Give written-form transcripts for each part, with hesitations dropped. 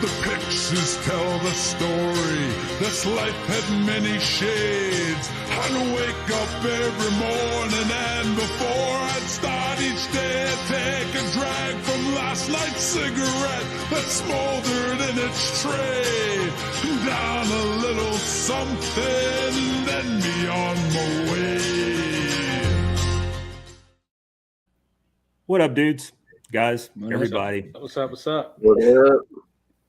The pictures tell the story. This life had many shades. I'd wake up every morning and before I'd start each day, I'd take a drag from last night's cigarette that smoldered in its tray. Down a little something, then be on my way. What up, dudes, guys, everybody? What's up? What's up? What up?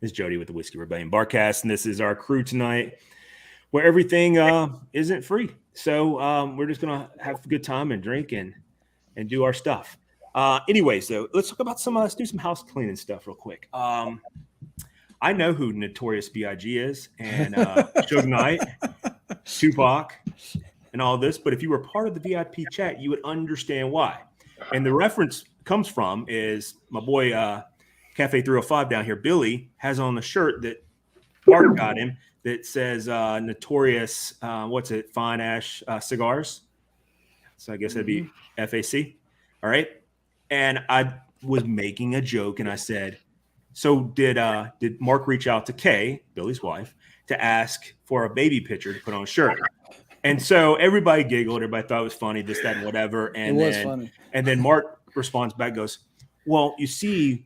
It's Jody with the Whiskey Rebellion Barcast, and this is our crew tonight where everything isn't free. So we're just going to have a good time and drink and do our stuff. Anyway, so let's talk about let's do some house cleaning stuff real quick. I know who Notorious B.I.G. is and Suge Knight, Tupac, and all this, but if you were part of the VIP chat, you would understand why. And the reference comes from is my boy Cafe 305 down here, Billy, has on the shirt that Mark got him that says Notorious, Fine Ash Cigars. So I guess that'd be FAC. All right. And I was making a joke and I said, so did Mark reach out to Kay, Billy's wife, to ask for a baby picture to put on a shirt? And so everybody giggled, everybody thought it was funny, this, that, and whatever. And then Mark responds back, goes, well, you see,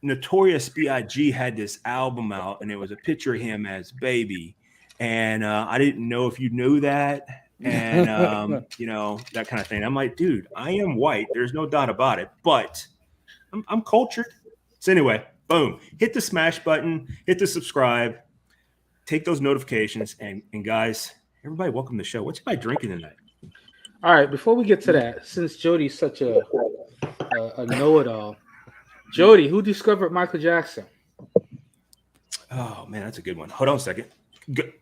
Notorious B.I.G. had this album out, and it was a picture of him as baby. And I didn't know if you knew that, and, that kind of thing. I'm like, dude, I am white. There's no doubt about it, but I'm cultured. So anyway, boom, hit the smash button, hit the subscribe, take those notifications, and guys, everybody, welcome to the show. What's everybody drinking tonight? All right, before we get to that, since Jody's such a know-it-all, Jody, who discovered Michael Jackson? Oh man, that's a good one. Hold on a second.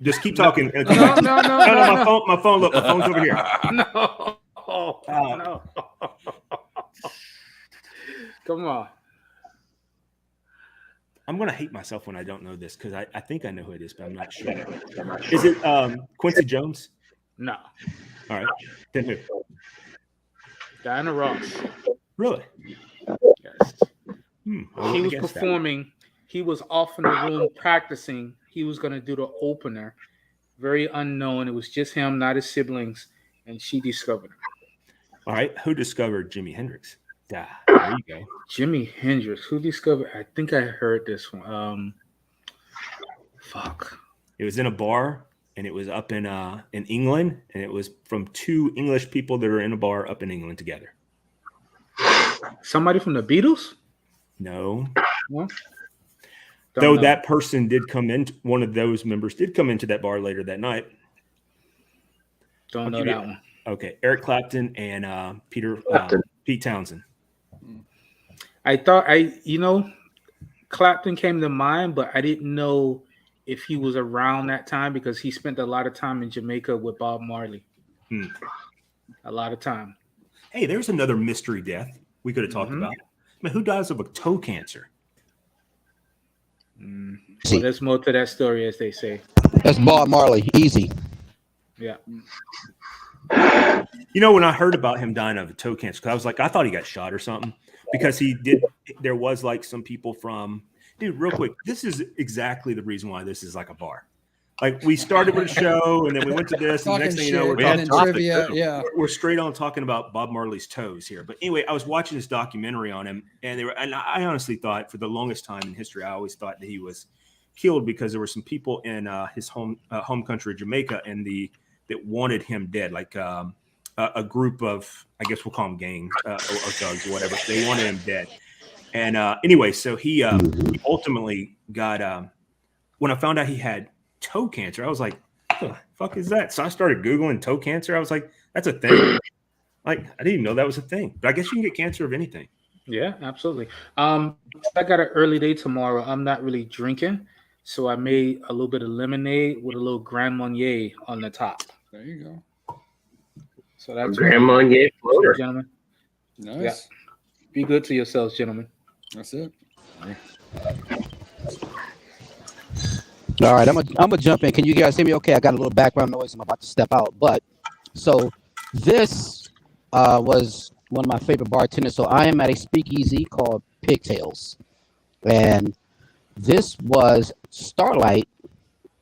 Just keep talking. No. My phone. Look, my phone's over here. No. No. Come on. I'm gonna hate myself when I don't know this because I think I know who it is, but I'm not sure. Is it Quincy Jones? No. All right. Then who? Diana Ross. Really? Yes. He was performing. He was off in the room practicing. He was going to do the opener. Very unknown. It was just him, not his siblings, and she discovered him. All right. Who discovered Jimi Hendrix? There you go. Jimi Hendrix. Who discovered? I think I heard this one. It was in a bar, and it was up in England, and it was from two English people that are in a bar up in England together. Somebody from the Beatles? No. Well, though that person did come in, one of those members did come into that bar later that night. Don't know that one. Okay, Eric Clapton and Pete Townsend. I thought Clapton came to mind, but I didn't know if he was around that time because he spent a lot of time in Jamaica with Bob Marley. A lot of time. Hey, there's another mystery death we could have talked about. I mean, who dies of a toe cancer? Well, there's more to that story, as they say. That's Bob Marley. Easy. Yeah. When I heard about him dying of a toe cancer, because I was like, I thought he got shot or something because he did. There was like some people from, dude, real quick. This is exactly the reason why this is like a bar. Like we started with a show and then we went to this and next thing you know, we're straight on talking about Bob Marley's toes here. But anyway, I was watching this documentary on him and I honestly thought for the longest time in history, I always thought that he was killed because there were some people in his home country, Jamaica, that wanted him dead. Like a group of, I guess we'll call them gangs or thugs or whatever. They wanted him dead. And anyway, so he ultimately got, when I found out he had toe cancer, I was like, what the fuck is that? So I started Googling toe cancer. I was like, that's a thing. Like, I didn't even know that was a thing. But I guess you can get cancer of anything. Yeah, absolutely. I got an early day tomorrow. I'm not really drinking. So I made a little bit of lemonade with a little Grand Marnier on the top. There you go. So that's Grand Marnier floater. Gentlemen. Nice. Yeah. Be good to yourselves, gentlemen. That's it. All right, I'm gonna jump in. Can you guys hear me okay? I got a little background noise. I'm about to step out. But so this was one of my favorite bartenders. So I am at a speakeasy called Pigtails. And This was Starlight,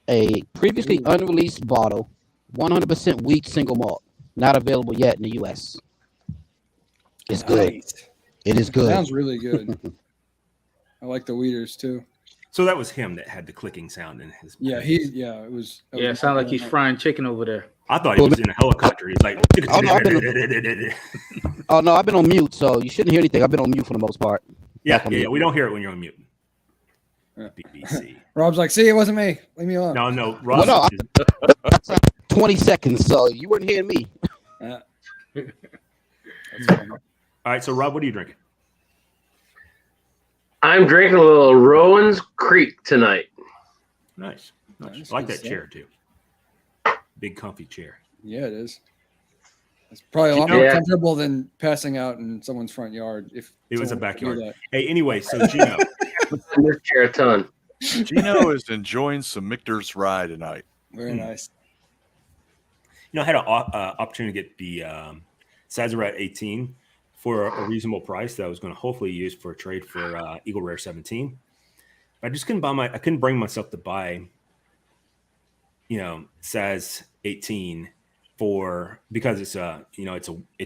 a previously unreleased bottle, 100% wheat single malt, not available yet in the U.S. It's good. Nice. It is good. Sounds really good. I like the weeders too. So that was him that had the clicking sound in his. Yeah, it was. Yeah, it sounds like he's frying chicken over there. I thought he was in a helicopter. He's like, Oh, no, I've been on mute, so you shouldn't hear anything. I've been on mute for the most part. yeah. We don't hear it when you're on mute. Yeah. BBC. Rob's like, see, it wasn't me. Leave me alone. No, Ross. No, 20 seconds, so you weren't hearing me. That's funny. All right, so Rob, what are you drinking? I'm drinking a little Rowan's Creek tonight. Nice. Nice, I like good that stuff. chair too. Big comfy chair. Yeah, it is. It's probably a lot more comfortable than passing out in someone's front yard. If It was a someone could do backyard. that. Hey, anyway, so Gino. In this chair a ton. Gino is enjoying some Michter's rye tonight. Very nice. I had an opportunity to get the Sazerac 18 for a reasonable price that I was going to hopefully use for a trade for Eagle Rare 17. I just couldn't I couldn't bring myself to buy, Saz 18 because it's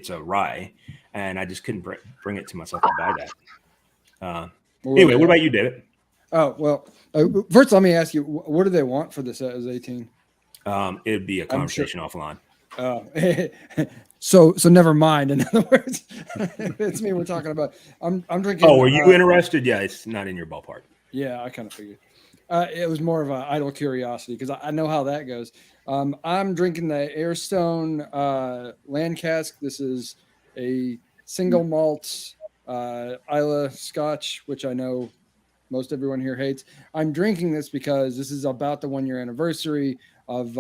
a rye, and I just couldn't bring it to myself to buy that. Anyway, what about you, David? Oh, well, first let me ask you, what do they want for this as 18? It'd be a conversation offline. So never mind. In other words, it's me we're talking about. I'm drinking. Oh, were you interested? Yeah, it's not in your ballpark. Yeah, I kind of figured. It was more of an idle curiosity because I know how that goes. I'm drinking the Airstone Land Cask. This is a single malt Isla Scotch, which I know most everyone here hates. I'm drinking this because this is about the 1 year anniversary of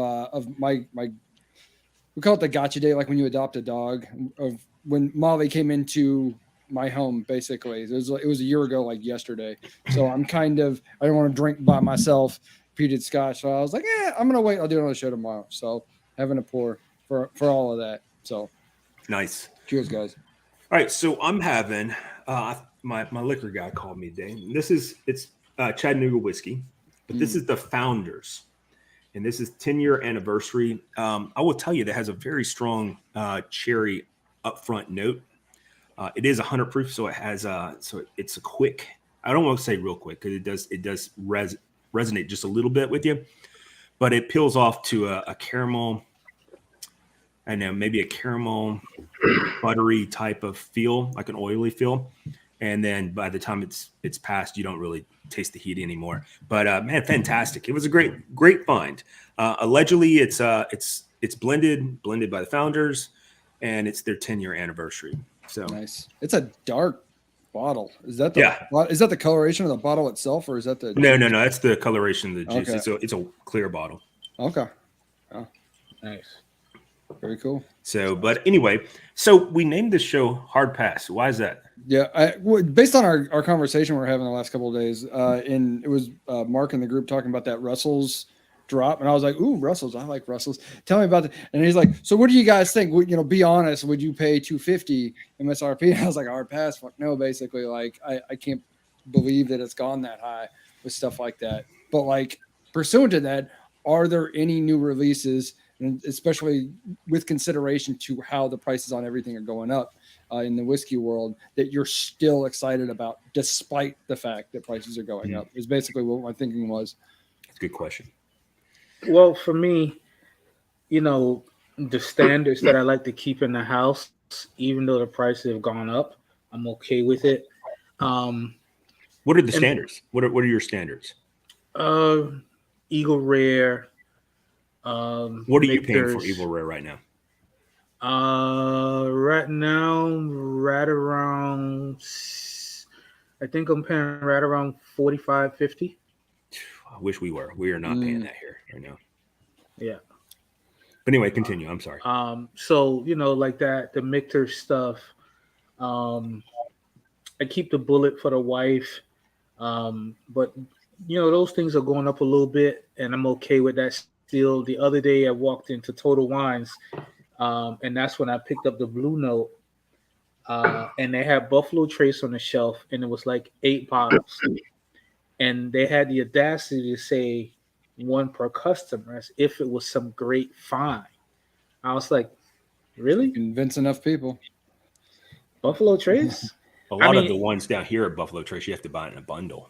my we call it the gotcha day, like when you adopt a dog, of when Molly came into my home, basically. It was a year ago, like yesterday. So I didn't want to drink by myself peated scotch. So I was like, I'm going to wait. I'll do another show tomorrow. So having a pour for all of that. So Nice. cheers, guys. All right, so I'm having my liquor guy called me today. It's Chattanooga whiskey, but this is the Founders, and this is 10-year anniversary. I will tell you that has a very strong cherry upfront note. It is 100 proof, so it has it's a quick. I don't want to say real quick because it does resonate just a little bit with you, but it peels off to a caramel. I know, maybe a caramel buttery type of feel, like an oily feel. And then by the time it's passed, you don't really taste the heat anymore. But man, fantastic. It was a great find. Allegedly it's blended by the Founders, and it's their 10-year anniversary. So nice. It's a dark bottle. Is that the coloration of the bottle itself, or is that the No, that's the coloration of the juice. Okay. It's a clear bottle. Okay. Oh, Nice. very cool. So, but anyway, so we named this show Hard Pass. Why is that? Yeah, based on our conversation we're having the last couple of days, and it was Mark in the group talking about that Russell's drop, and I was like, "Ooh, Russell's! I like Russell's. Tell me about it." And he's like, "So, what do you guys think? Be honest. Would you pay $250 MSRP?" And I was like, "Hard pass? Fuck no." Basically, like, I can't believe that it's gone that high with stuff like that. But like, pursuant to that, are there any new releases, and especially with consideration to how the prices on everything are going up in the whiskey world, that you're still excited about, despite the fact that prices are going up? Is basically what my thinking was. That's a good question. Well, for me, the standards that I like to keep in the house, even though the prices have gone up, I'm okay with it. What are the standards? What are your standards? Eagle Rare. What are you paying for Eagle Rare right now? Right now, right around, I think I'm paying right around $45.50. I wish we were. We are not paying that here right now. Yeah. But anyway, continue. I'm sorry. So like that, the Michter stuff. I keep the bullet for the wife, but those things are going up a little bit, and I'm okay with that still. The other day, I walked into Total Wines, and that's when I picked up the Blue Note, and they had Buffalo Trace on the shelf, and it was like 8 bottles. and they had the audacity to say one per customer as if it was some great find. I was like, really? Convince enough people. Buffalo Trace? A lot of the ones down here at Buffalo Trace, you have to buy it in a bundle.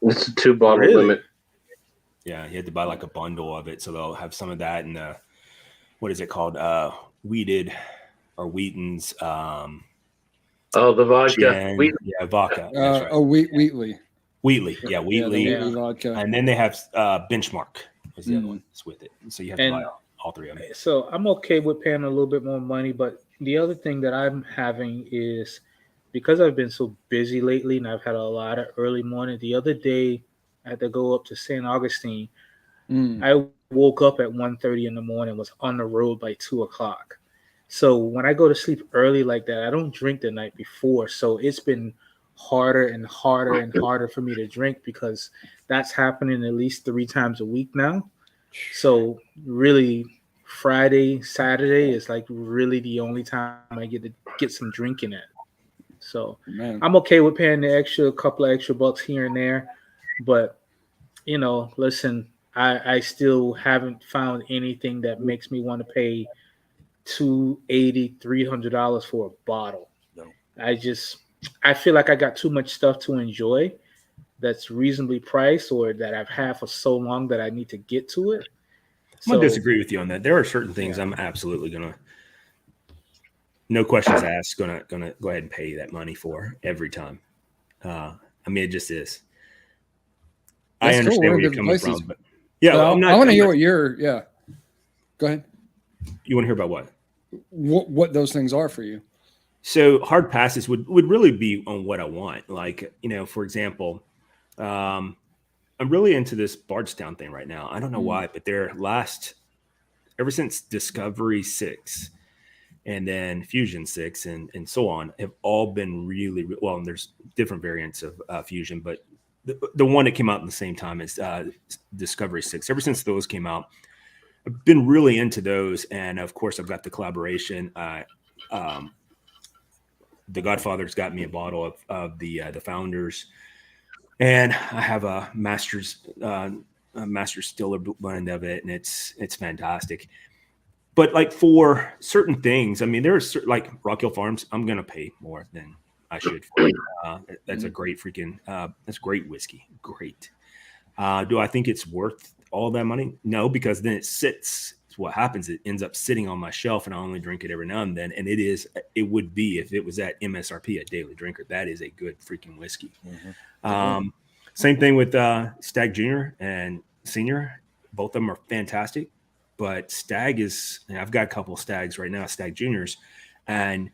It's a 2-bottle Really? limit. Yeah, you had to buy like a bundle of it, so they'll have some of that and what is it called? Wheated or Wheaton's. The vodka. Yeah, vodka. That's right. Wheatley. Wheatley. Yeah, Wheatley. Yeah, the Wheatley vodka. And then they have Benchmark was the other one that's with it. So you have to buy all three of them. So I'm okay with paying a little bit more money, but the other thing that I'm having is because I've been so busy lately and I've had a lot of early morning. The other day I had to go up to St. Augustine. I woke up at 1:30 in the morning, was on the road by 2 o'clock. So when I go to sleep early like that, I don't drink the night before. So it's been harder and harder and harder for me to drink because that's happening at least 3 times a week now. So really Friday, Saturday is like really the only time I get to get some drinking in. So I'm okay with paying the couple of extra bucks here and there. But, listen, I still haven't found anything that makes me want to pay $280, $300 for a bottle. No. I feel like I got too much stuff to enjoy that's reasonably priced or that I've had for so long that I need to get to it. I'm going to disagree with you on that. There are certain things I'm absolutely going to, no questions asked, going to go ahead and pay that money for every time. It just is. I understand where you're coming from. But I want to hear what go ahead. You want to hear about what? What those things are for you? So hard passes would really be on what I want. Like, for example, I'm really into this Bardstown thing right now. I don't know why, but ever since Discovery 6 and then Fusion 6 and so on have all been really well, and there's different variants of Fusion, but the one that came out at the same time as Discovery 6, ever since those came out, I've been really into those. And of course I've got the collaboration. The Godfather's got me a bottle of the Founders, and I have a master stiller blend of it, and it's fantastic. But like for certain things, there's like Rock Hill Farms, I'm gonna pay more than I should for it. That's a great that's great whiskey. Great. Do I think it's worth all that money? No, because then it sits. What happens, it ends up sitting on my shelf and I only drink it every now and then. And it would be, if it was at MSRP, a daily drinker. That is a good freaking whiskey. Same thing with Stag Junior and Senior. Both of them are fantastic, but Stag I've got a couple of Stags right now, Stag Juniors, and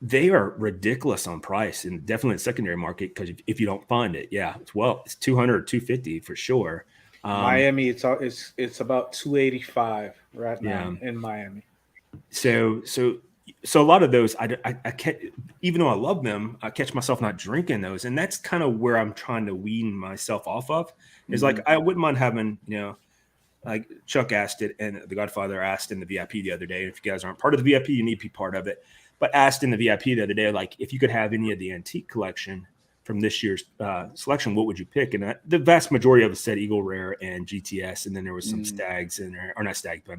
they are ridiculous on price, and definitely in the secondary market, because if you don't find it, it's $200 or $250 for sure. Miami, it's about $285 right now in Miami. So a lot of those, I can't, even though I love them, I catch myself not drinking those, and that's kind of where I'm trying to wean myself off of. Is like I wouldn't mind having, like Chuck asked it, and the Godfather asked in the VIP the other day. If you guys aren't part of the VIP, you need to be part of it. But asked in the VIP the other day, like if you could have any of the antique collection from this year's selection, what would you pick? And the vast majority of us said Eagle Rare and GTS, and then there was some Stags in there, or not Stag, but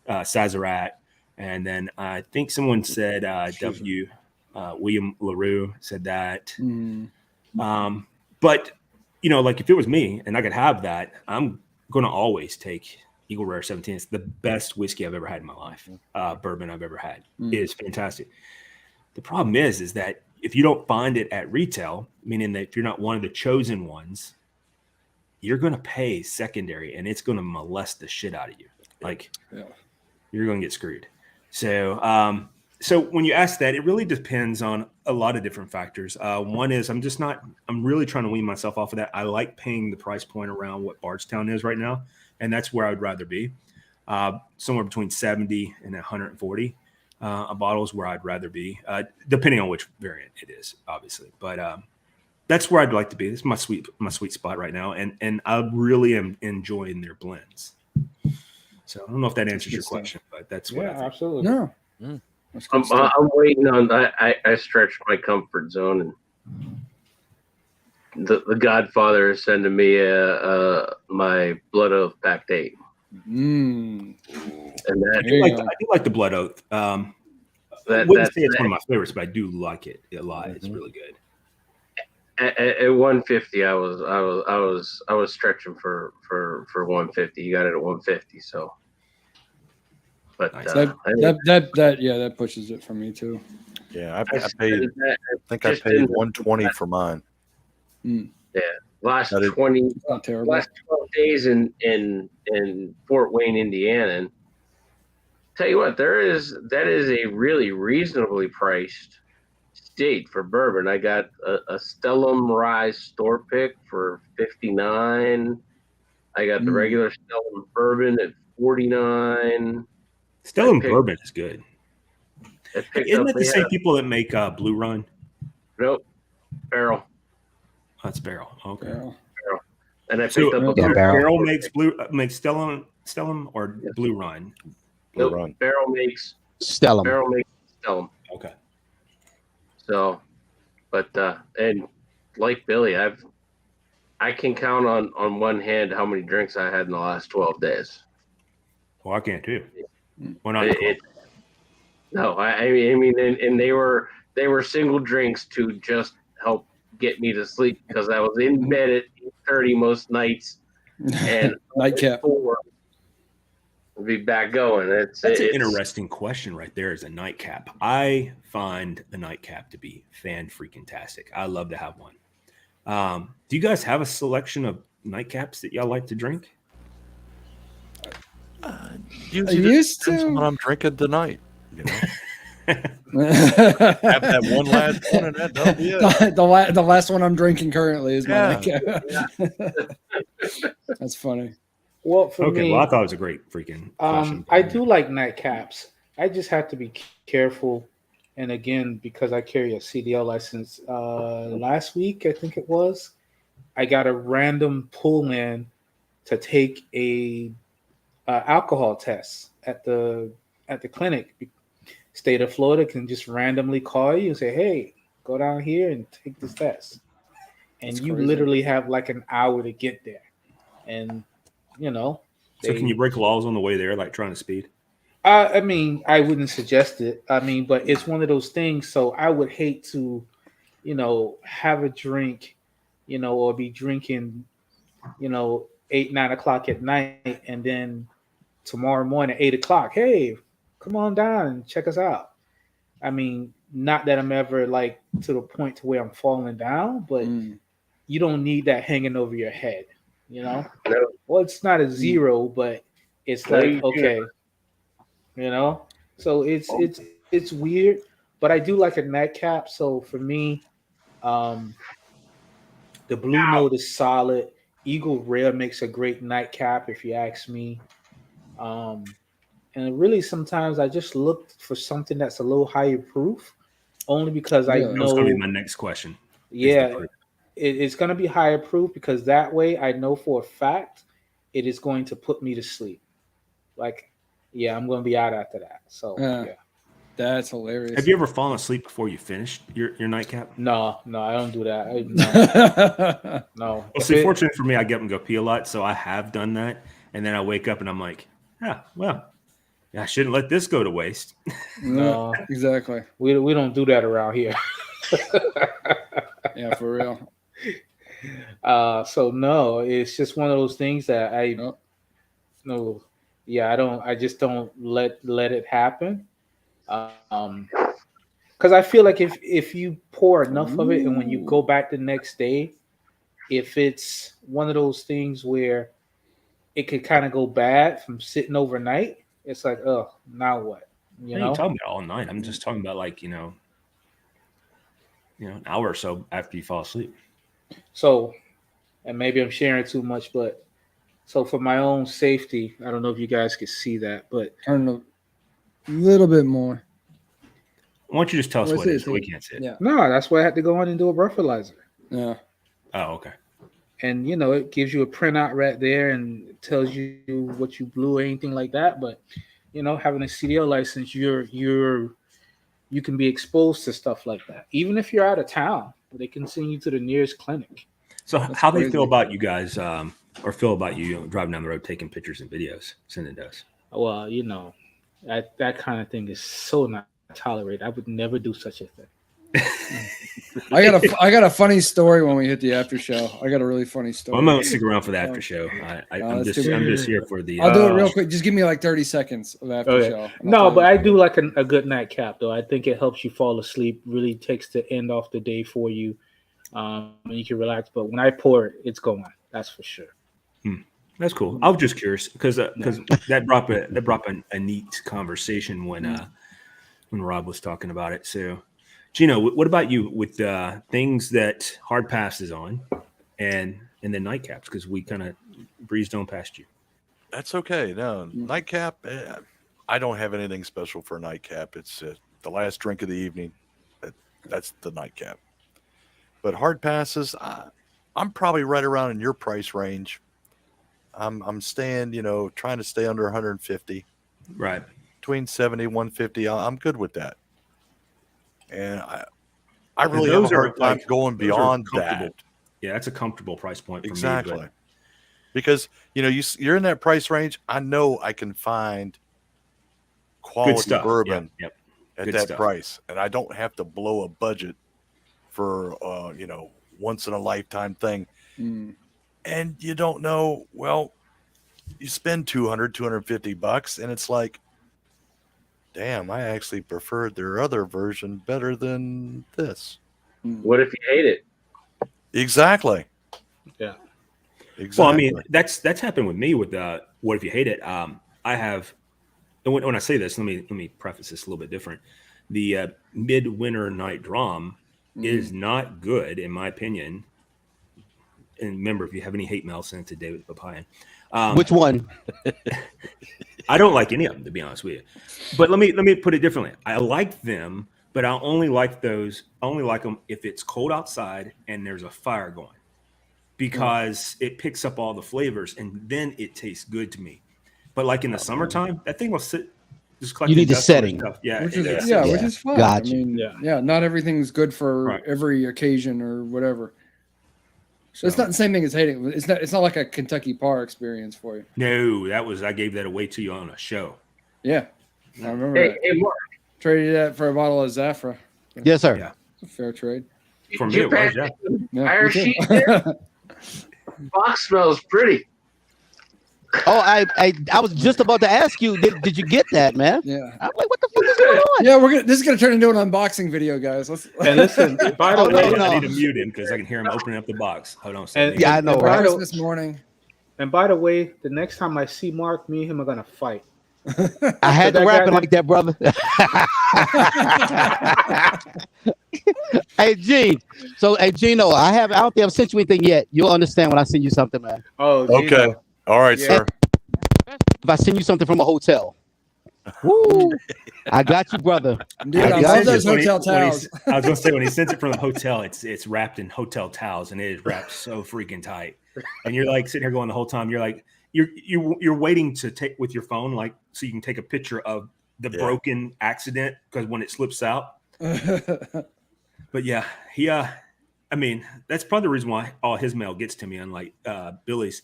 Sazerac, and then I think someone said William LaRue said that. But like if it was me and I could have that, I'm going to always take Eagle Rare 17. It's the best whiskey I've ever had in my life. Bourbon I've ever had. It is fantastic. The problem is that if you don't find it at retail, meaning that if you're not one of the chosen ones, you're going to pay secondary, and it's going to molest the shit out of you. Like, you're going to get screwed. So, so when you ask that, it really depends on a lot of different factors. One is I'm really trying to wean myself off of that. I like paying the price point around what Bardstown is right now, and that's where I would rather be. Somewhere between 70 and 140. A bottle is where I'd rather be, depending on which variant it is, obviously. But that's where I'd like to be. This is my sweet spot right now, and I really am enjoying their blends. So I don't know if that answers your question, but that's what I think. Absolutely. No, I'm waiting on that. I stretched my comfort zone, and the Godfather is sending me my Blood Oath Pact 8. Mm. And that, I do like the Blood Oath. I wouldn't say it's one of my favorites, but I do like it a lot. It's really good. At 150, I was stretching for 150. You got it at 150, so. But nice. That pushes it for me too. Yeah, I paid 120 for mine. Mm. Yeah, last 12 days in Fort Wayne, Indiana. And tell you what, that is a really reasonably priced state for bourbon. I got a Stellum Rye store pick for $59. I got the regular Stellum bourbon at $49. Stellum bourbon is good. Isn't it the same people that make Blue Run? Nope, Barrel. Oh, that's Barrel. Okay. Barrel. And I picked up a Barrel makes Stellum or Blue Run. Blue Run. Barrel makes Stellum. Barrel makes Stellum. Okay. So, but and like Billy, I can count on one hand how many drinks I had in the last 12 days. Well, I can't too. Why not? No, I mean, and they were single drinks to just help get me to sleep because I was in bed at 8:30 most nights, and nightcap. I'll be back going. That's an interesting question right there. Is a nightcap? I find a nightcap to be fan-freaking-tastic. I love to have one. Do you guys have a selection of nightcaps that y'all like to drink? Used to. What I'm drinking tonight. You know? Have that one last one, and that'll be it. The last one I'm drinking currently is my nightcap. That's funny. Well, for me, I thought it was a great freaking question. I do like nightcaps. I just have to be careful. And again, because I carry a CDL license, last week, I think it was, I got a random pull-in to take a alcohol test at the clinic. State of Florida can just randomly call you and say, "Hey, go down here and take this test," and you literally have like an hour to get there. And so can you break laws on the way there, like trying to speed? I mean, I wouldn't suggest it. I mean, but it's one of those things. So I would hate to, have a drink, or be drinking, 8, 9 o'clock at night, and then tomorrow morning, 8 o'clock, hey, come on down and check us out. I mean, not that I'm ever like to the point to where I'm falling down, but you don't need that hanging over your head, Well, it's not a zero, but it's like, okay, so it's weird, but I do like a nightcap. So for me, the Blue Note is solid. Eagle Rare makes a great nightcap, if you ask me. And really, sometimes I just look for something that's a little higher proof, only because I know that's going to be my next question. Yeah, it's going to be higher proof because that way I know for a fact it is going to put me to sleep. Like, I'm going to be out after that. So that's hilarious. Have you ever fallen asleep before you finished your nightcap? No, I don't do that. No. Well, see, fortunately for me, I get up and go pee a lot, so I have done that, and then I wake up and I'm like, I shouldn't let this go to waste. No, exactly. We don't do that around here. Yeah, for real. So no, it's just one of those things that I just don't let it happen. Because I feel like if you pour enough of it and when you go back the next day, if it's one of those things where it could kind of go bad from sitting overnight, it's like, oh, now what? I ain't talking about all night. I'm just talking about like, an hour or so after you fall asleep. So, and maybe I'm sharing too much, but so for my own safety, I don't know if you guys can see that, but turn a little bit more. Why don't you just tell us what it is so we can't see it? Yeah. No, that's why I had to go on and do a breathalyzer. Yeah. Oh, okay. And it gives you a printout right there and it tells you what you blew or anything like that. But having a CDL license, you can be exposed to stuff like that. Even if you're out of town, they can send you to the nearest clinic. So That's how they crazy. feel about you guys, or feel about you, driving down the road, taking pictures and videos, sending to us? Well, that kind of thing is so not tolerated. I would never do such a thing. I got a funny story when we hit the after show. I got a really funny story. Well, I'm gonna stick around for the after show. I'm that's just too- here for the. I'll do it real quick. Just give me like 30 seconds of after Okay. show. and I'll No, tell but you. I do like a good nightcap, though. I think it helps you fall asleep. Really takes the end off the day for you. And you can relax. But when I pour it, it's going. That's for sure. That's cool. I was just curious because that brought a neat conversation when Rob was talking about it. So, Gino, what about you with things that hard passes on, and then nightcaps? Because we kind of breezed on past you. That's okay. No, nightcap. I don't have anything special for a nightcap. It's the last drink of the evening. That's the nightcap. But hard passes, I'm probably right around in your price range. I'm staying, trying to stay under 150. Right. Between 70 and 150. I'm good with that. And I really have a hard time going beyond that. Yeah, that's a comfortable price point for Exactly. me. Because, you're in that price range. I know I can find quality bourbon at that price. And I don't have to blow a budget for, once in a lifetime thing. And you don't know, well, you spend $250 and it's like, damn, I actually preferred their other version better than this. What if you hate it? Exactly. Yeah. Exactly. Well, I mean, that's happened with me with what if you hate it? I have, and when I say this, let me preface this a little bit different. The midwinter night drum is not good, in my opinion. And remember, if you have any hate mail, send it to David Papayan. Which one? I don't like any of them, to be honest with you. But let me put it differently. I like them, but I only like them if it's cold outside and there's a fire going, because it picks up all the flavors and then it tastes good to me. But like in the summertime, that thing will sit. You need the setting. Which is fine. Gotcha. I mean, not everything's good for every occasion or whatever. So it's not the same thing as hating. It's not like a Kentucky Par experience for you. No, I gave that away to you on a show. Yeah, I remember that. Hey, Mark. Traded that for a bottle of Zafra. Yes, sir. Yeah. It's a fair trade. For me, it was, Yeah, Fire me too. sheet there? Box smells pretty. Oh, I was just about to ask you, did you get that, man? Yeah. I'm like, what the fuck is going on? Yeah, this is gonna turn into an unboxing video, guys. And listen, by the way, I need to mute him because I can hear him opening up the box. Hold on. Yeah, I know, right? Christmas morning. And by the way, the next time I see Mark, me and him are gonna fight. I had to rap it like that, brother. Hey, Gino, I don't think I've sent you anything yet. You'll understand when I send you something, man. Oh, Okay. Gino. All right, Yeah. sir. If I send you something from a hotel, woo, I got you, brother. Dude, I got love you. those hotel towels. I was gonna say when he sends it from the hotel, it's wrapped in hotel towels and it is wrapped so freaking tight. And you're like sitting here going the whole time. You're like you're waiting to take with your phone, like so you can take a picture of the broken accident because when it slips out. But yeah, I mean, that's probably the reason why all his mail gets to me, unlike Billy's.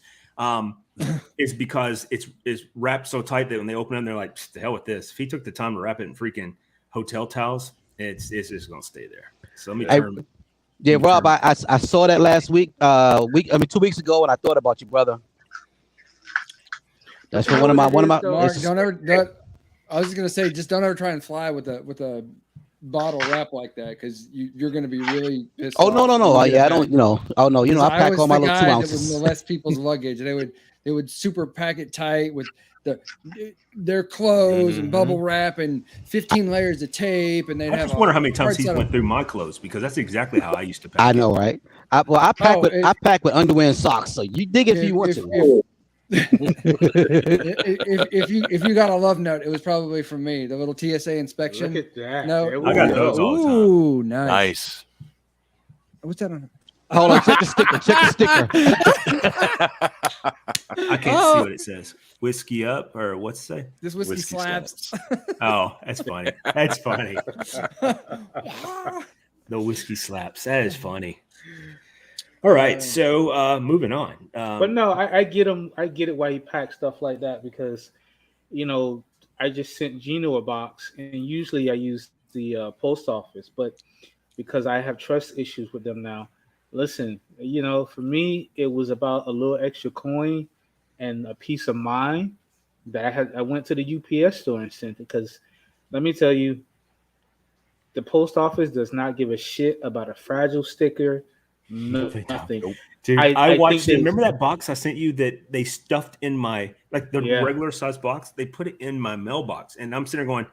Is because it's wrapped so tight that when they open it, they're like, "The hell with this." If he took the time to wrap it in freaking hotel towels, it's just gonna stay there. So let me turn. Yeah, Rob, I saw that last week. 2 weeks ago, and I thought about you, brother. That's for one of my. Mark, I was just gonna say, just don't ever try and fly with a bottle wrap like that because you're gonna be really pissed off. No. I don't. I pack all my little 2 ounces. That would molest people's luggage. They would super pack it tight with their clothes and bubble wrap and 15 layers of tape, and they'd I have. just wonder how many times he went through my clothes because that's exactly how I used to pack. I know, right? I pack with underwear and socks, so you dig if you want to. If you got a love note, it was probably from me. The little TSA inspection. Look at that. No, I got those all the time. Ooh, nice. Nice. What's that on? Hold on, check the sticker. I can't see what it says. Whiskey up or what's it say? This whiskey slaps. Oh, that's funny. That's funny. The whiskey slaps. That is funny. All right, so moving on. But no, I get him. I get it why he packs stuff like that because, I just sent Gino a box, and usually I use the post office, but because I have trust issues with them now. Listen, for me, it was about a little extra coin and a peace of mind that I went to the UPS store and sent it because let me tell you, the post office does not give a shit about a fragile sticker. Nothing. Nope. Dude, I watched it. Remember that box I sent you that they stuffed in my regular size box? They put it in my mailbox, and I'm sitting there going,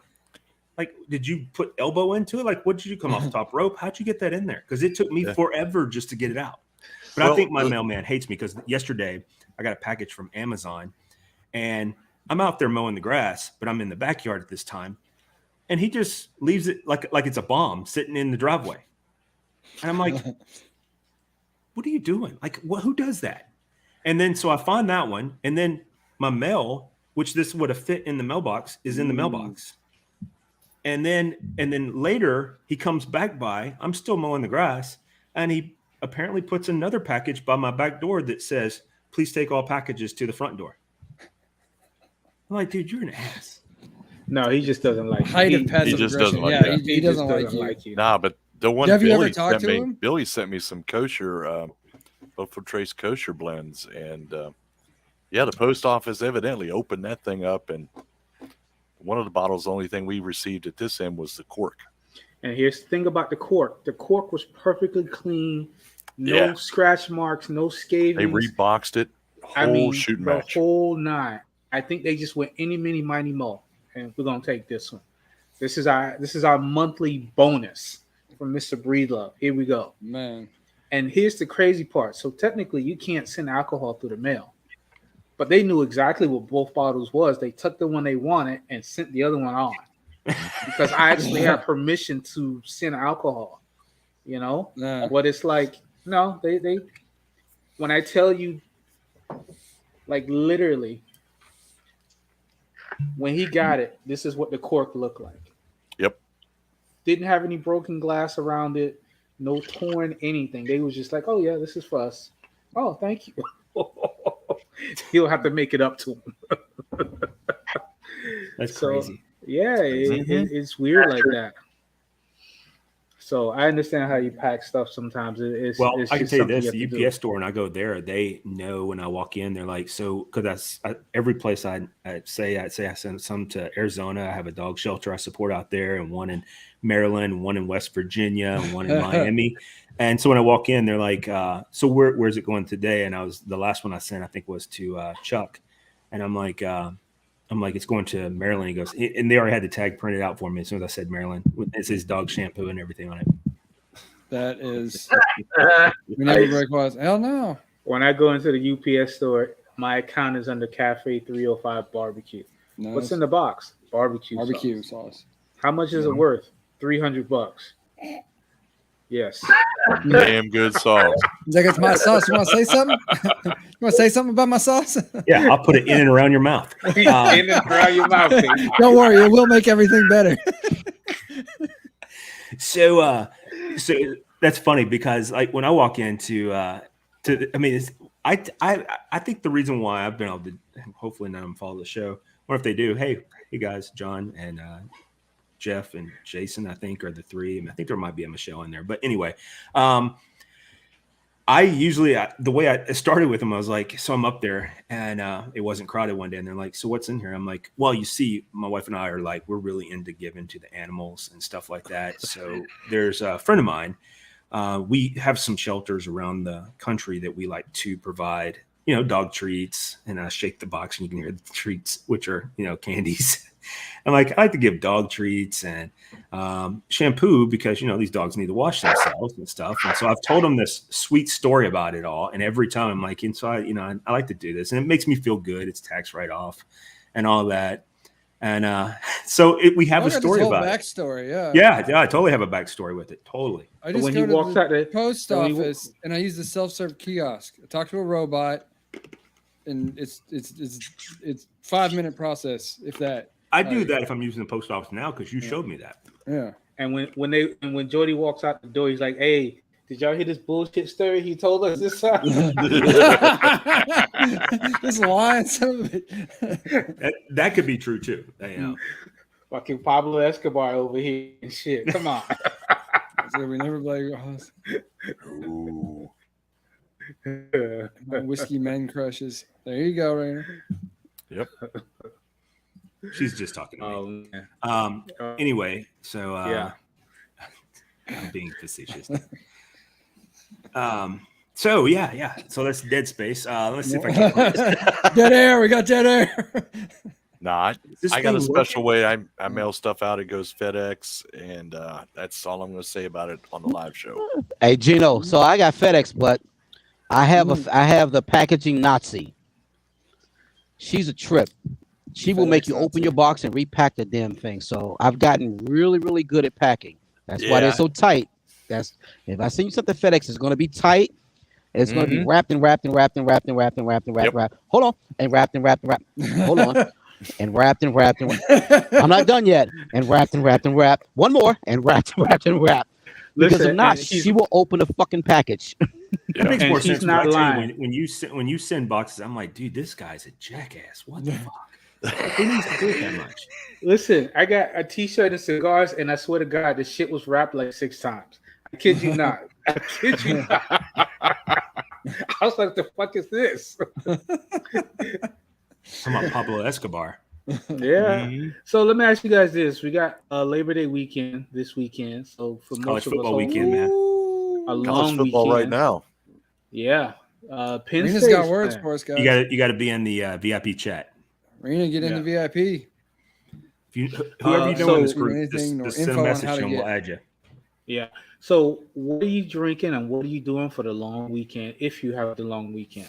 like, did you put elbow into it? Like, what did you come off the top rope? How'd you get that in there? Because it took me forever just to get it out. But I think my mailman hates me because yesterday I got a package from Amazon, and I'm out there mowing the grass, but I'm in the backyard at this time, and he just leaves it like it's a bomb sitting in the driveway, and I'm like, what are you doing? Like, who does that? And then so I find that one, and then my mail, which this would have fit in the mailbox, is in the mailbox. And then later he comes back by, I'm still mowing the grass, and he apparently puts another package by my back door that says, please take all packages to the front door. I'm like, dude, you're an ass. No, he just doesn't like you. He just doesn't like that. He doesn't like you. Nah, but the one have you ever talked to him? Billy sent me some kosher, Buffalo Trace kosher blends, and the post office evidently opened that thing up, and one of the bottles, the only thing we received at this end was the cork. And here's the thing about the cork. The cork was perfectly clean. No scratch marks, no scavings. They reboxed it. Shooting match. The whole nine. I think they just went any, mini, mighty, mo. And we're going to take this one. This is our monthly bonus from Mr. Breedlove. Here we go. Man. And here's the crazy part. So technically, you can't send alcohol through the mail. But they knew exactly what both bottles was. They took the one they wanted and sent the other one on. Because I actually have permission to send alcohol. But it's like, no, they when I tell you, like, literally, when he got it, this is what the cork looked like. Yep. Didn't have any broken glass around it, no torn anything. They was just like, oh yeah, this is for us. Oh, thank you. He'll have to make it up to him. That's crazy. Yeah, it's weird like that. So I understand how you pack stuff sometimes. It's I can tell you this: the UPS store, and I go there, they know when I walk in. They're like, so because every place I say I send some to Arizona. I have a dog shelter I support out there, and one in Maryland, one in West Virginia, and one in Miami. And so when I walk in, they're like, so where's it going today? And the last one I sent, I think, was to Chuck, and I'm like, it's going to Maryland. He goes, and they already had the tag printed out for me as soon as I said Maryland. It says dog shampoo and everything on it. That is, we never break was. Hell no. When I go into the UPS store, my account is under Cafe 305 Barbecue. Nice. What's in the box? Barbecue sauce. How much is it worth? $300. Yes. Damn good sauce. He's like, it's my sauce. You want to say something? You want to say something about my sauce? Yeah, I'll put it in and around your mouth. In and around your mouth, baby. Don't worry, it will make everything better. So that's funny because like when I walk into I think the reason why I've been able to hopefully none of them follow the show, or if they do, hey guys, John and Jeff and Jason, I think, are the three. I think there might be a Michelle in there. But anyway, I usually, the way I started with them, I was like, so I'm up there and it wasn't crowded one day. And they're like, so what's in here? I'm like, well, you see, my wife and I are like, we're really into giving to the animals and stuff like that. So there's a friend of mine. We have some shelters around the country that we like to provide, dog treats, and I shake the box and you can hear the treats, which are, candies. I'm like, I like to give dog treats and shampoo because, these dogs need to wash themselves and stuff. And so I've told them this sweet story about it all. And every time I'm like, inside, I like to do this and it makes me feel good. It's tax write-off and all that. And so we have a story about backstory, it. Yeah, I totally have a backstory with it. Totally. I just go to the post office and I use the self-serve kiosk. I talk to a robot and it's 5-minute process, if that. I do that if I'm using the post office now because you showed me that. Yeah. And when Jody walks out the door, he's like, "Hey, Did y'all hear this bullshit story he told us this time? This lion son of a that could be true too. You know. Fucking Pablo Escobar over here and shit. Come on. So we never play Ross. Ooh. Whiskey men crushes. There you go, Rainer. Yep. She's just talking to me. Anyway, so yeah. I'm being facetious. So yeah. So that's Dead Space. Let's see if I can find this. Dead air. We got dead air. Nah, I got a special way I mail stuff out. It goes FedEx, and that's all I'm going to say about it on the live show. Hey, Gino. So I got FedEx, but I have the packaging Nazi. She's a trip. She will make you open your box and repack the damn thing. So I've gotten really, really good at packing. That's why they're so tight. That's if I send you something FedEx, it's going to be tight. It's going to be wrapped. Hold on, and wrapped. Hold on. And wrapped. I'm not done yet. And wrapped. One more, and wrapped. Because Listen, if not, she will open a fucking package. That makes more sense. Not lying. When you send boxes, I'm like, dude, this guy's a jackass. What the fuck? Who needs to do it that much? Listen, I got a T-shirt and cigars, and I swear to God, the shit was wrapped like 6 times. I kid you not. I was like, the fuck is this? Talking about Pablo Escobar. Yeah. Mm-hmm. So let me ask you guys this: we got Labor Day weekend this weekend. So for college most football of us, weekend, man. A long college football weekend right now. Yeah. Penn Rena's State's got words playing. for us, guys. You got to be in the VIP chat. Rena, get in the VIP. If you whoever you know in this group, anything, just send a message and we'll add you. Yeah. So what are you drinking and what are you doing for the long weekend if you have the long weekend?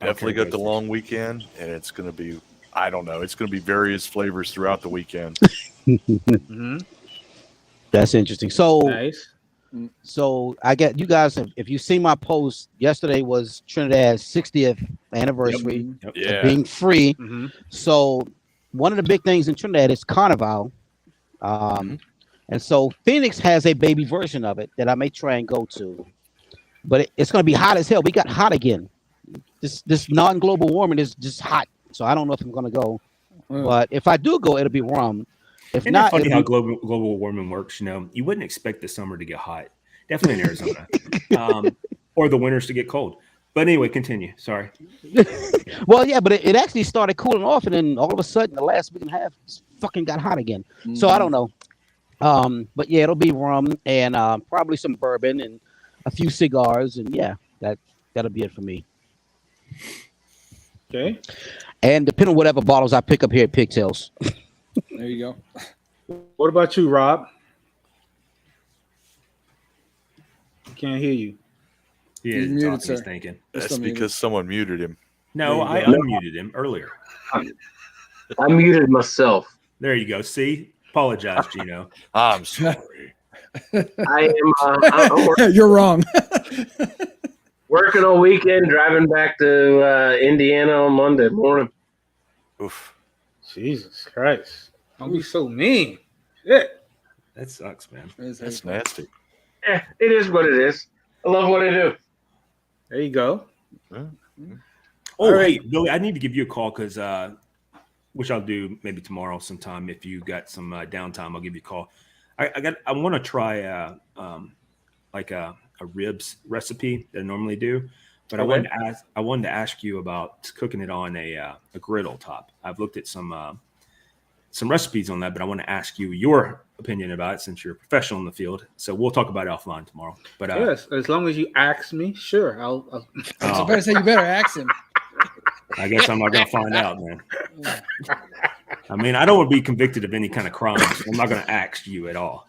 Definitely got the long weekend, and it's going to be, I don't know, it's going to be various flavors throughout the weekend. Mm-hmm. That's interesting. So, nice. So I get you guys. If you see my post, yesterday was Trinidad's 60th anniversary of being free. Mm-hmm. So one of the big things in Trinidad is Carnival, and so Phoenix has a baby version of it that I may try and go to, but it's going to be hot as hell. We got hot again. This non-global warming is just hot, so I don't know if I'm going to go. But if I do go, it'll be rum. If Isn't not, it funny how global warming works? You know, you wouldn't expect the summer to get hot, definitely in Arizona, or the winters to get cold. But anyway, continue. Sorry. Well, yeah, but it actually started cooling off, and then all of a sudden, the last week and a half, it's fucking got hot again. Mm-hmm. So I don't know. But yeah, it'll be rum and probably some bourbon and a few cigars, and yeah, that'll be it for me. Okay. And depending on whatever bottles I pick up here at Pigtails. There you go. What about you, Rob? I can't hear you. He's muted, sir. He's thinking. That's because someone muted him. No, I unmuted him earlier. I muted myself. There you go. See? Apologize, Gino. I'm sorry. I am. You're wrong. Working all weekend, driving back to Indiana on Monday morning. Oof. Jesus Christ. Don't be so mean. Shit. That sucks, man. That's nasty. Yeah, it is what it is. I love what I do. There you go. Mm-hmm. Oh, right. Hey, Billy, I need to give you a call because, which I'll do maybe tomorrow sometime. If you got some downtime, I'll give you a call. I want to try like a ribs recipe that I normally do, but I wanted to ask you about cooking it on a griddle top. I've looked at some recipes on that, but I want to ask you your opinion about it since you're a professional in the field. So we'll talk about it offline tomorrow. But yes, as long as you ask me, sure. I'll I better say you better ask him. I guess I'm not going to find out, man. I mean, I don't want to be convicted of any kind of crime. So I'm not going to ask you at all.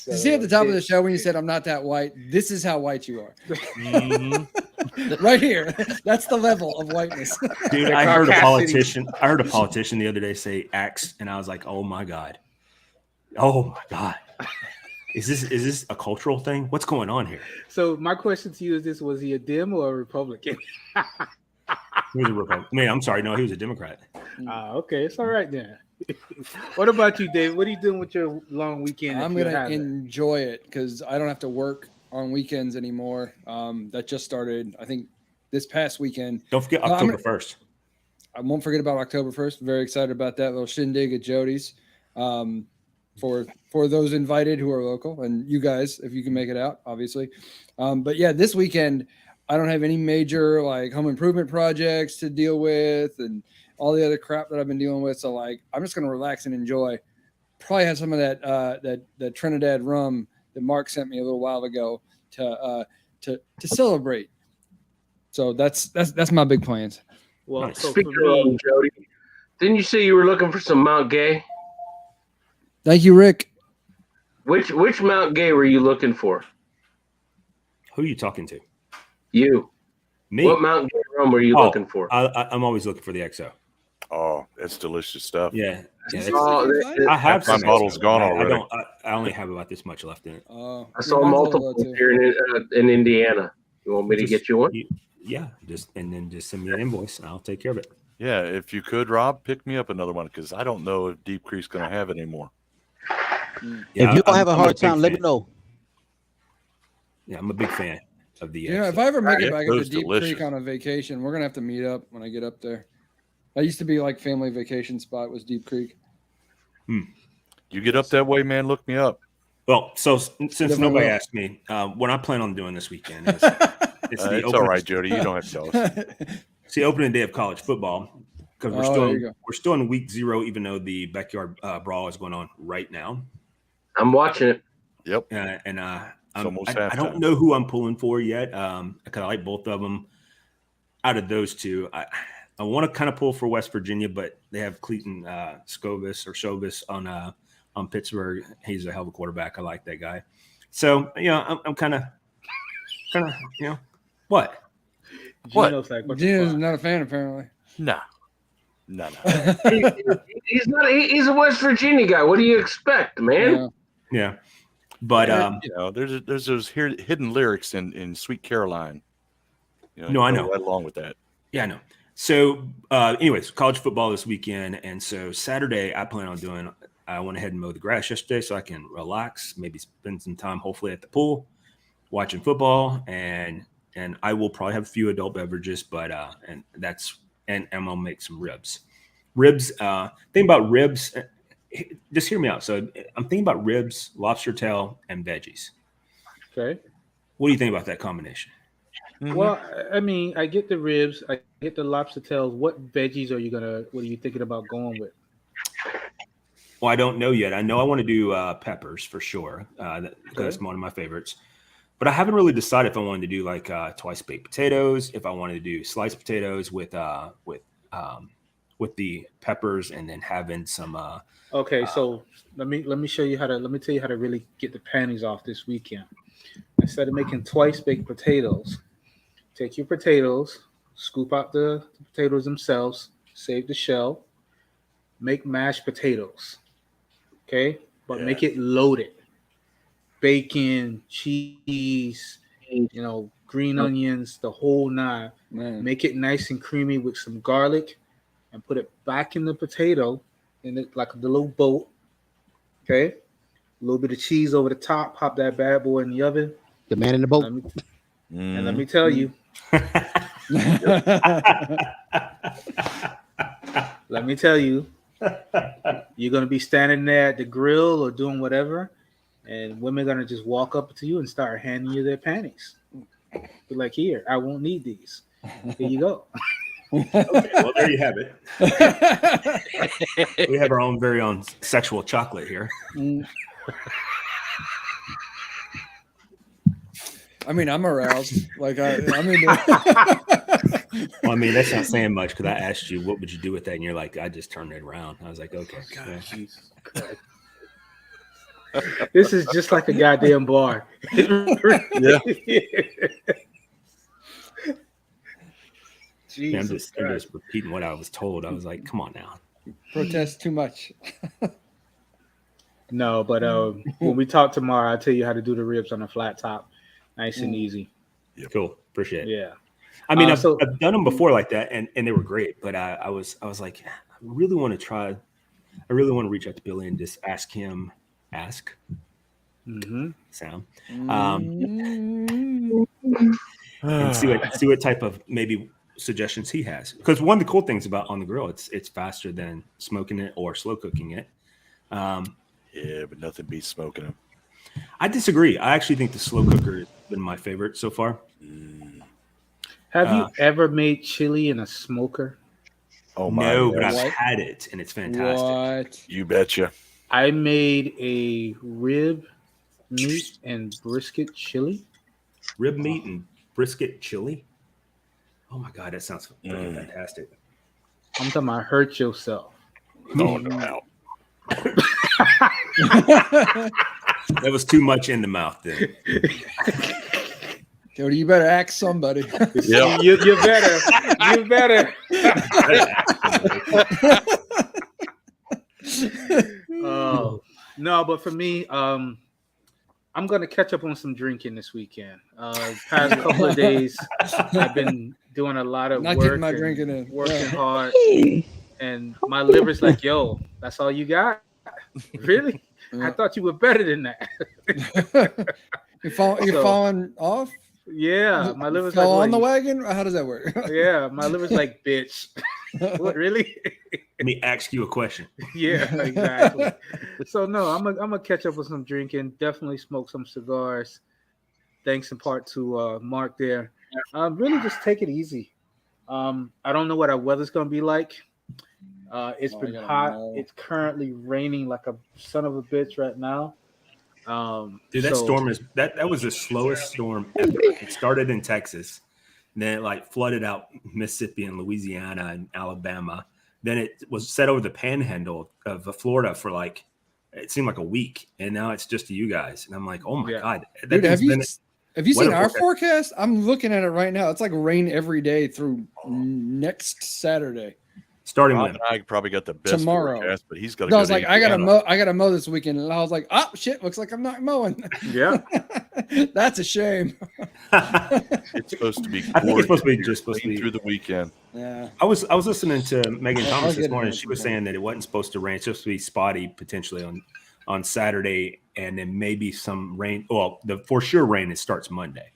You see at the top of the show when you said, I'm not that white, this is how white you are. Mm-hmm. Right here. That's the level of whiteness. Dude, I heard a politician the other day say axe, and I was like, oh my God. Oh my God. Is this a cultural thing? What's going on here? So my question to you is this: was he a Dem or a Republican? He was a Republican. I mean, I'm sorry, no, he was a Democrat. Okay, it's all right then. What about you, Dave? What are you doing with your long weekend? I'm gonna enjoy it because I don't have to work on weekends anymore. That just started, I think, this past weekend. Don't forget October 1st. I won't forget about October 1st. Very excited about that little shindig at Jody's. For those invited who are local, and you guys, if you can make it out, obviously. But yeah, this weekend I don't have any major like home improvement projects to deal with and all the other crap that I've been dealing with. So like I'm just gonna relax and enjoy. Probably have some of that Trinidad rum that Mark sent me a little while ago to celebrate. So that's my big plans. Well, so speaking of Jody, didn't you say you were looking for some Mount Gay? Thank you, Rick. Which Mount Gay were you looking for? Who are you talking to? You. Me. What Mount Gay rum were you looking for? I'm always looking for the XO. Oh, it's delicious stuff. Yeah. I have my bottle's gone already. I only have about this much left in it. I saw multiple here in Indiana. You want me to get you one? Just send me an invoice and I'll take care of it. Yeah, if you could, Rob, pick me up another one because I don't know if Deep Creek's going to have it anymore. Yeah, if you don't have a hard time, let me know. Yeah, I'm a big fan of the. If I ever make it back up to Deep Creek on a vacation, we're gonna have to meet up when I get up there. That used to be like family vacation spot was Deep Creek. You get up that way, man. Look me up. Well, so since nobody asked me, what I plan on doing this weekend is it's all right, Jody. You don't have to tell us. It's the opening day of college football because we're still in week 0, even though the backyard brawl is going on right now. I'm watching it. Yep. I don't know who I'm pulling for yet. Because I like both of them. Out of those two, I want to kind of pull for West Virginia, but they have Clayton Schovis on Pittsburgh. He's a hell of a quarterback. I like that guy. So I'm kind of what? Gino's not a fan apparently. No. He's not. He's a West Virginia guy. What do you expect, man? Yeah. But there's those hidden lyrics in Sweet Caroline. No, I know. Right along with that. Yeah, I know. So, anyways, college football this weekend, and so Saturday I plan on doing. I went ahead and mowed the grass yesterday so I can relax, maybe spend some time, hopefully at the pool, watching football, and I will probably have a few adult beverages, but and I'm gonna make some ribs. Think about ribs. Just hear me out. So I'm thinking about ribs, lobster tail, and veggies. Okay. What do you think about that combination? Mm-hmm. Well, I mean, I get the ribs, I get the lobster tails. What veggies what are you thinking about going with? Well, I don't know yet. I know I want to do peppers for sure. That's one of my favorites. But I haven't really decided if I wanted to do like twice baked potatoes, if I wanted to do sliced potatoes with the peppers, and then having some. Okay, so let me tell you how to really get the panties off this weekend. Instead of making twice baked potatoes, take your potatoes, scoop out the potatoes themselves, save the shell, make mashed potatoes. Okay, but make it loaded. Bacon, cheese, green onions, the whole nine. Man. Make it nice and creamy with some garlic, and put it back in the potato, in it like the little boat. Okay, a little bit of cheese over the top. Pop that bad boy in the oven. The man in the boat. And let me tell you. Let me tell you. You're gonna be standing there at the grill or doing whatever, and women are gonna just walk up to you and start handing you their panties. Be like, here, I won't need these. Here you go. Okay, well, there you have it. We have our own very own sexual chocolate here. I mean, I'm aroused. Like I mean. Well, I mean, that's not saying much because I asked you, what would you do with that? And you're like, I just turned it around. I was like, okay. Jesus Christ. This is just like a goddamn bar. Yeah. I'm just repeating what I was told. I was like, come on now. Protest too much. No, but when we talk tomorrow, I'll tell you how to do the ribs on a flat top. Nice and easy. Cool. Appreciate it. Yeah. I mean, I've done them before like that, and they were great. But I was like, I really want to try. I really want to reach out to Billy and just ask him. Sound. And see what type of maybe suggestions he has. Because one of the cool things about on the grill, it's faster than smoking it or slow cooking it. Yeah, but nothing beats smoking them. I disagree. I actually think the slow cooker has been my favorite so far. Have you ever made chili in a smoker? Oh my! No, but I've had it and it's fantastic. What? You betcha. I made a rib meat and brisket chili. Rib meat and brisket chili. Oh my God, that sounds fantastic. I'm talking about hurt yourself. Oh no. That was too much in the mouth then. Jody, you better ask somebody. Yeah. You better. You better. Oh no, but for me, I'm gonna catch up on some drinking this weekend. Past couple of days, I've been doing a lot of Not work, getting my drinking in. working hard, and my liver's like, "Yo, that's all you got? Really? I thought you were better than that." You're falling off? Yeah, my liver's fell like, on the wagon? How does that work? Yeah, my liver's like, bitch. What, really? Let me ask you a question. Yeah, exactly. So no, I'm gonna catch up with some drinking. Definitely smoke some cigars. Thanks in part to Mark there. Really just take it easy. I don't know what our weather's gonna be like. It's been hot. It's currently raining like a son of a bitch right now. Dude, that storm is that was the slowest storm ever. It started in Texas, and then it like flooded out Mississippi and Louisiana and Alabama. Then it was set over the panhandle of Florida for like it seemed like a week, and now it's just to you guys. And I'm like, oh my God, dude, have you seen our forecast? I'm looking at it right now. It's like rain every day through next Saturday. Starting with I probably got the best tomorrow, forecast, but he's got. I was like, I gotta mow this weekend, and I was like, oh shit, looks like I'm not mowing. Yeah, that's a shame. It's supposed to be. I think it's supposed to be through the weekend. Yeah, I was listening to Megan Thomas this morning. She was saying that it wasn't supposed to rain. It's supposed to be spotty potentially on Saturday, and then maybe some rain. Well, the for sure rain it starts Monday,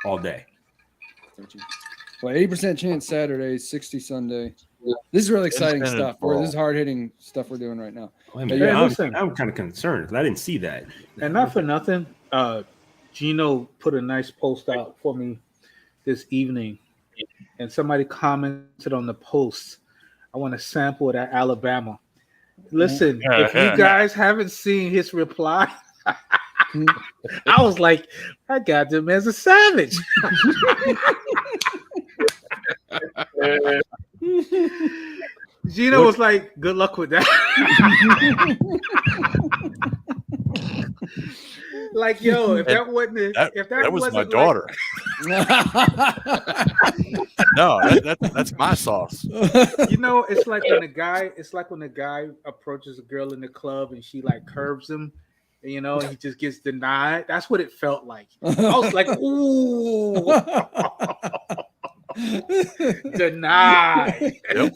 all day. Well, 80% chance Saturday, 60 Sunday. This is really exciting stuff. This is hard-hitting stuff we're doing right now. I'm kind of concerned. I didn't see that. And not for nothing, Gino put a nice post out for me this evening, and somebody commented on the post, I want a sample of that Alabama. Listen, if you guys haven't seen his reply, I was like, I got them as a savage. Gino was like, good luck with that. Like, yo, if that wasn't that was my daughter. No, that's my sauce. You know, it's like when a guy approaches a girl in the club and she like curves him, you know, and he just gets denied. That's what it felt like. I was like, ooh. Denied. Yep.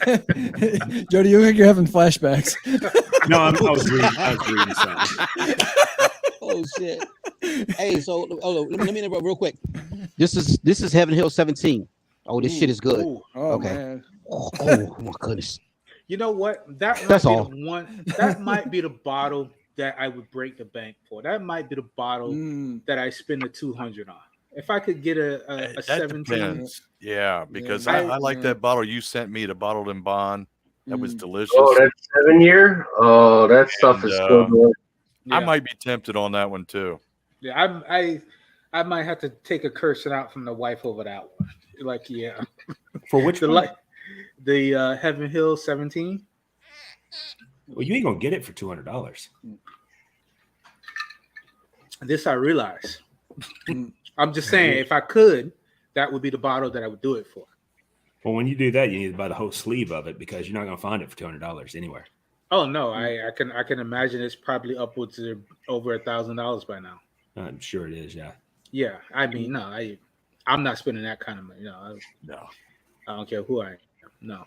Jody, you think you're having flashbacks? No, I was reading something. Oh shit! Hey, so let me interrupt real quick. This is Heaven Hill 17. Oh, this shit is good. Ooh. Oh, okay. Man. Oh my goodness. You know what? That's all. That might be the bottle that I would break the bank for. That might be the bottle that I spend the $200 on. If I could get a 17. Depends. Yeah, because I like that bottle you sent me, the bottled in bond. That was delicious. Oh, that's 7-year? Oh, that stuff is so good. Yeah. I might be tempted on that one too. Yeah, I might have to take a cursing out from the wife over that one. Like, yeah. For which one? The Heaven Hill 17. Well, you ain't gonna get it for $200. This I realize. I'm just saying, if I could, that would be the bottle that I would do it for. Well, when you do that, you need to buy the whole sleeve of it because you're not gonna find it for $200 anywhere. Oh no, I can imagine it's probably upwards of over $1,000 by now. I'm sure it is, yeah. Yeah, I mean, no, I'm not spending that kind of money. No, No, I don't care who I am. No,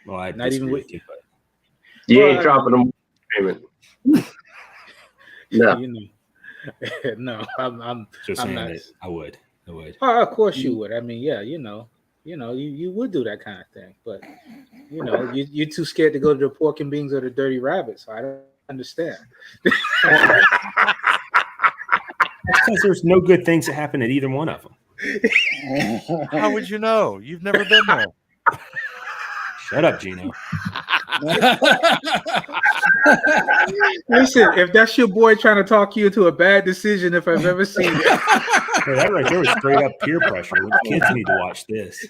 Well, I not even with you. But You ain't dropping them payment. No. You know, no, I'm just I'm saying not. that I would. Oh, of course you would. I mean, yeah, you would do that kind of thing, but you're too scared to go to the pork and beans or the dirty rabbit. So I don't understand. Because there's no good things that happen at either one of them. How would you know? You've never been there. Shut up, Gino. Listen, if that's your boy trying to talk you into a bad decision, if I've ever seen it. Hey, that right there was straight up peer pressure. The kids need to watch this.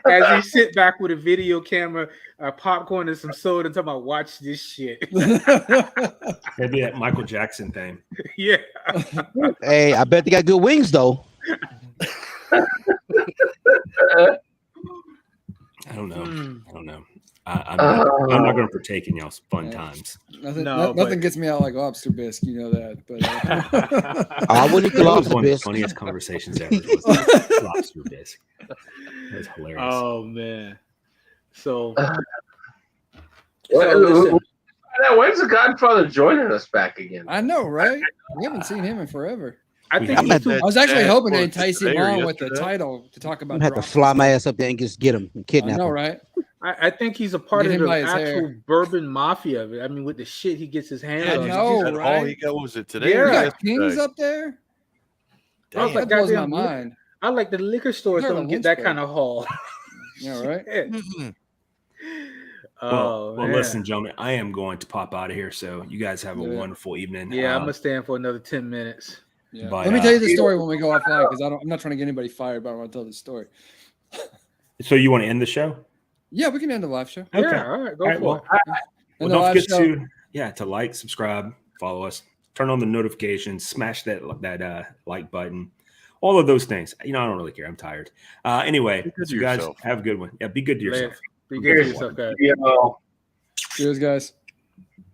As you sit back with a video camera, popcorn and some soda, and talking about watch this shit. Maybe that Michael Jackson thing. Yeah. Hey, I bet they got good wings though. I don't know. I'm not going to partake in y'all's fun times. Nothing gets me out like lobster bisque, you know that. But I wouldn't eat the lobster one of the bisque. funniest conversations ever was lobster bisque. That's hilarious. Oh man. So when's the Godfather joining us back again? I know, right? We haven't seen him in forever. I think I was actually hoping to entice him on with the title to talk about. I'm gonna have to fly my ass up there and just get him and kidnap him. I know, right? I think he's a part Get of him the by his actual hair. bourbon mafia of it. I mean, with the shit he gets his hands on. know, All right? he got was it today? Yeah. or You got yesterday? kings up there. I was like, That blows my goddamn, mind. I like the liquor stores They're don't the get that Winsburg. kind of haul. Yeah, right. Mm-mm. Oh, well, man. listen, gentlemen, I am going to pop out of here. So you guys have a wonderful evening. Yeah, I'm gonna stand for another 10 minutes. Yeah. But, Let me tell you the story when we go offline because I'm not trying to get anybody fired, but I want to tell the story. So you want to end the show? Yeah, we can end the live show. Okay. Yeah, all right, go for Well, it. And don't the forget live to like, subscribe, follow us, turn on the notifications, smash that like button, all of those things. I don't really care. I'm tired. Anyway, Be good to you guys yourself. have a good one. Yeah, be good to yourself. Be good to yourself, guys. Yeah. Cheers, guys.